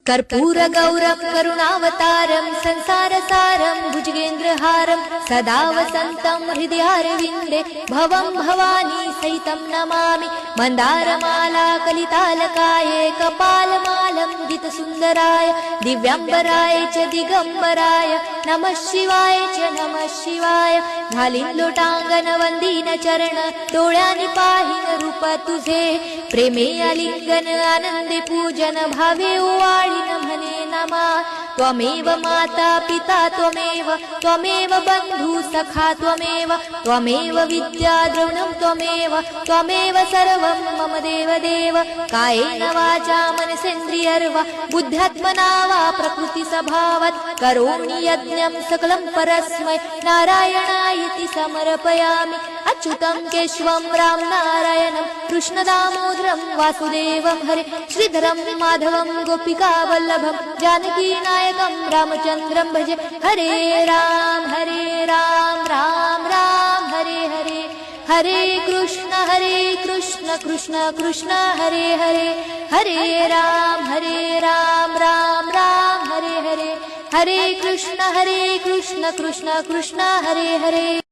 कर्पूरगौरं करुणावतारं संसारसारं भुजगेन्द्रहारं सदा वसन्तं हृदयारविन्दे भवं भवानी सहितं नमामि। मन्दारमाला कलितालकाये कपालमालं दितसुन्दराय दिव्याम्बराय च दिगम्बराय नमः शिवाय च नमः शिवाय। घालीन लोटांगण वंदीन चरण डोळ्यांनी पाहीन रूप तुझे प्रेमे आलिंगन आनंदे पूजन भावे ओवाळीन म्हणे नमा। त्वमेव माता पिता त्वमेव बंधु सखा त्वमेव विद्या द्रविणं त्वमेव सर्वं मम देव। कायेन वाचा मनसेन्द्रियर्वा बुद्ध्यात्मना वा प्रकृति स्वभावात् करोमि यज्ञं सकलं परस्मै नारायणायति समर्पयामि। अच्युतं केशवं राम नारायणं कृष्णदामोदरं वासुदेवं हरे श्रीधरं माधवं गोपिका वल्लभं जानकी नायकं रामचन्द्रं भजे। हरे राम राम राम हरे हरे हरे कृष्ण कृष्ण कृष्ण हरे हरे हरे राम राम राम हरे हरे हरे कृष्ण कृष्ण कृष्ण हरे हरे।